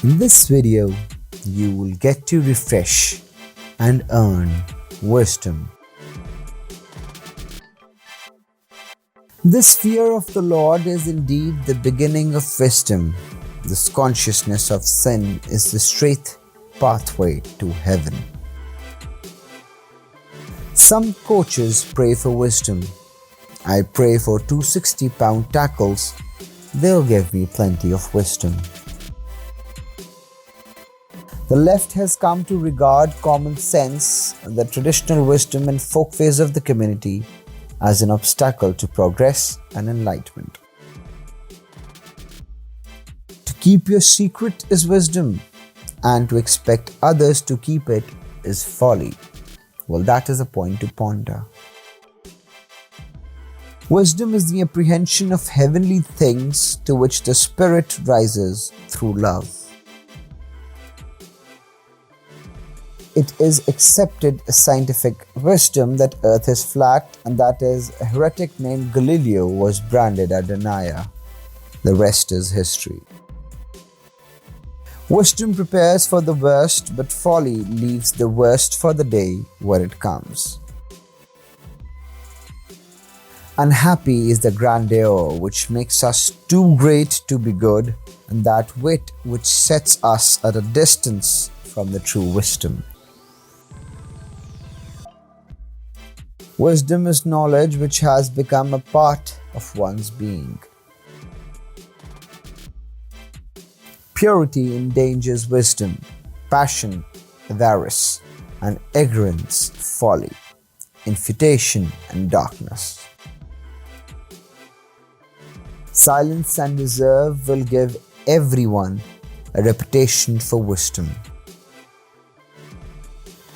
In this video, you will get to refresh and earn wisdom. This fear of the Lord is indeed the beginning of wisdom. This consciousness of sin is the straight pathway to heaven. Some coaches pray for wisdom. I pray for 260-pound tackles. They'll give me plenty of wisdom. The left has come to regard common sense, the traditional wisdom and folkways of the community as an obstacle to progress and enlightenment. To keep your secret is wisdom, and to expect others to keep it is folly. Well, that is a point to ponder. Wisdom is the apprehension of heavenly things to which the spirit rises through love. It is accepted scientific wisdom that Earth is flat and that a heretic named Galileo was branded a denier. The rest is history. Wisdom prepares for the worst, but folly leaves the worst for the day when it comes. Unhappy is the grandeur which makes us too great to be good, and that wit which sets us at a distance from the true wisdom. Wisdom is knowledge which has become a part of one's being. Purity endangers wisdom, passion, avarice, and ignorance, folly, invitation, and darkness. Silence and reserve will give everyone a reputation for wisdom.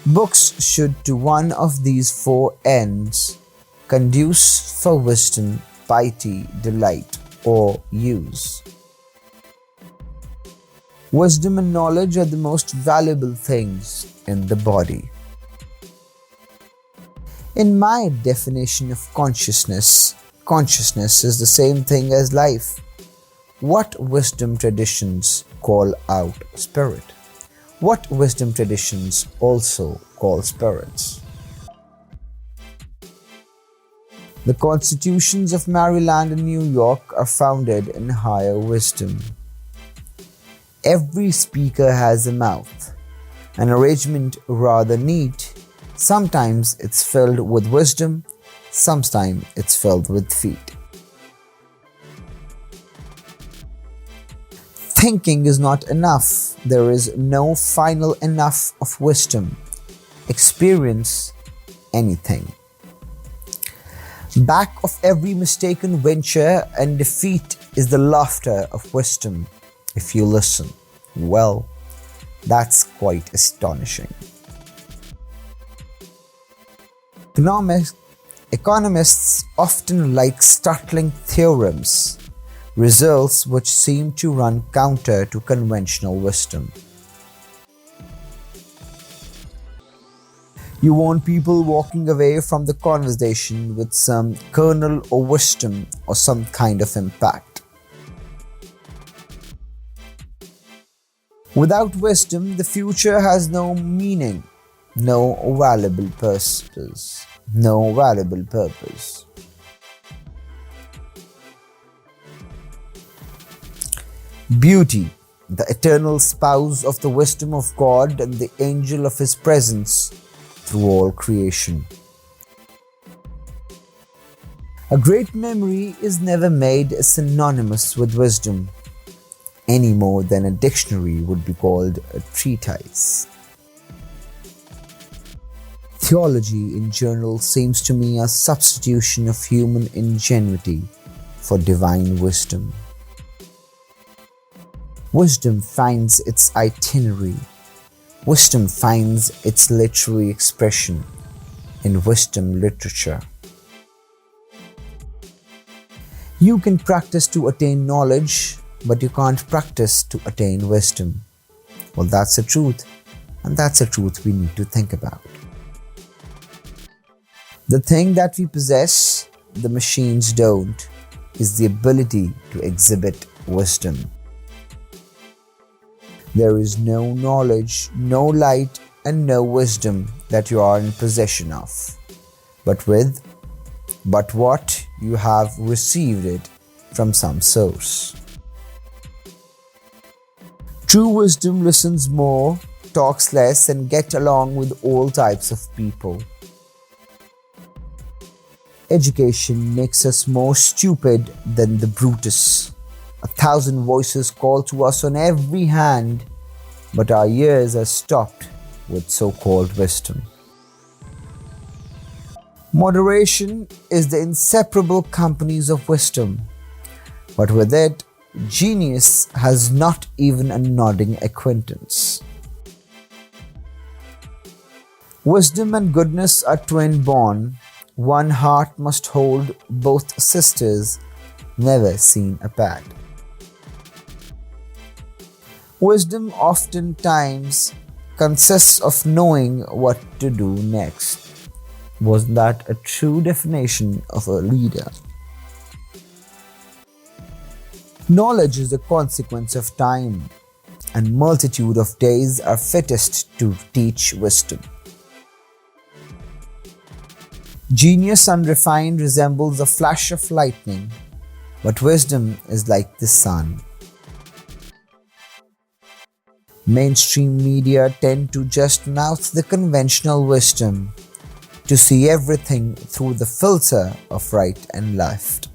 Books should to one of these four ends conduce for wisdom, piety, delight, or use. Wisdom and knowledge are the most valuable things in the body. In my definition of consciousness, consciousness is the same thing as life. What wisdom traditions call out spirit? What wisdom traditions also call spirits? The constitutions of Maryland and New York are founded in higher wisdom. Every speaker has a mouth, an arrangement rather neat. Sometimes it's filled with wisdom, sometimes it's filled with feet. Thinking is not enough. There is no final enough of wisdom. Experience anything. Back of every mistaken venture and defeat is the laughter of wisdom. If you listen, well, that's quite astonishing. Economists often like startling theorems, results which seem to run counter to conventional wisdom. You want people walking away from the conversation with some kernel of wisdom or some kind of impact. Without wisdom, the future has no meaning, no valuable purpose. Beauty, the eternal spouse of the wisdom of God and the angel of His presence through all creation. A great memory is never made synonymous with wisdom, any more than a dictionary would be called a treatise. Theology in general seems to me a substitution of human ingenuity for divine wisdom. Wisdom finds its itinerary. Wisdom finds its literary expression in wisdom literature. You can practice to attain knowledge, but you can't practice to attain wisdom. Well, that's the truth, and that's a truth we need to think about. The thing that we possess, the machines don't, is the ability to exhibit wisdom. There is no knowledge, no light, and no wisdom that you are in possession of, but what you have received it from some source. True wisdom listens more, talks less, and gets along with all types of people. Education makes us more stupid than the Brutus. 1,000 voices call to us on every hand, but our ears are stopped with so-called wisdom. Moderation is the inseparable companies of wisdom, but with it, genius has not even a nodding acquaintance. Wisdom and goodness are twin born. One heart must hold both sisters, never seen apart. Wisdom oftentimes consists of knowing what to do next. Was that a true definition of a leader? Knowledge is a consequence of time, and multitude of days are fittest to teach wisdom. Genius unrefined resembles a flash of lightning, but wisdom is like the sun. Mainstream media tend to just mouth the conventional wisdom, to see everything through the filter of right and left.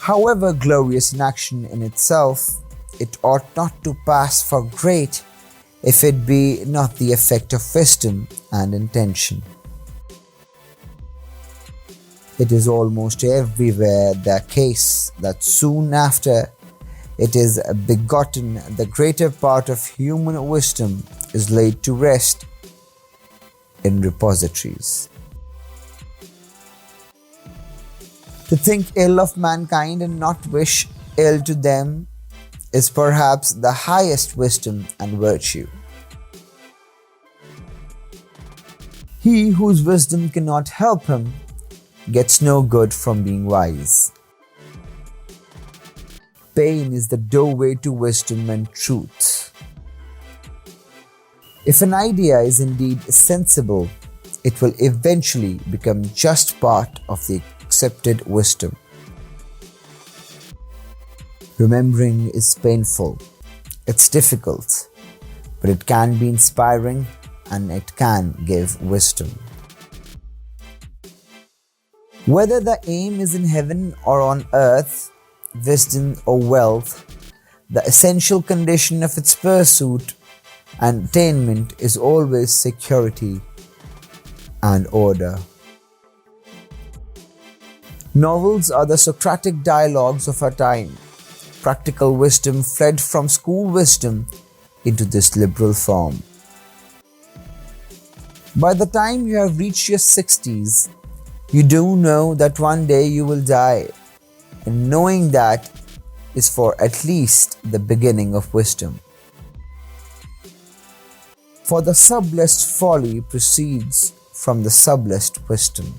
However glorious an action in itself, it ought not to pass for great if it be not the effect of wisdom and intention. It is almost everywhere the case that soon after it is begotten, the greater part of human wisdom is laid to rest in repositories. To think ill of mankind and not wish ill to them is perhaps the highest wisdom and virtue. He whose wisdom cannot help him gets no good from being wise. Pain is the doorway to wisdom and truth. If an idea is indeed sensible, it will eventually become just part of the accepted wisdom. Remembering is painful, it's difficult, but it can be inspiring and it can give wisdom. Whether the aim is in heaven or on earth, wisdom or wealth, the essential condition of its pursuit and attainment is always security and order. Novels are the Socratic dialogues of our time. Practical wisdom fled from school wisdom into this liberal form. By the time you have reached your 60s, you do know that one day you will die, and knowing that is for at least the beginning of wisdom. For the subblest folly proceeds from the subblest wisdom.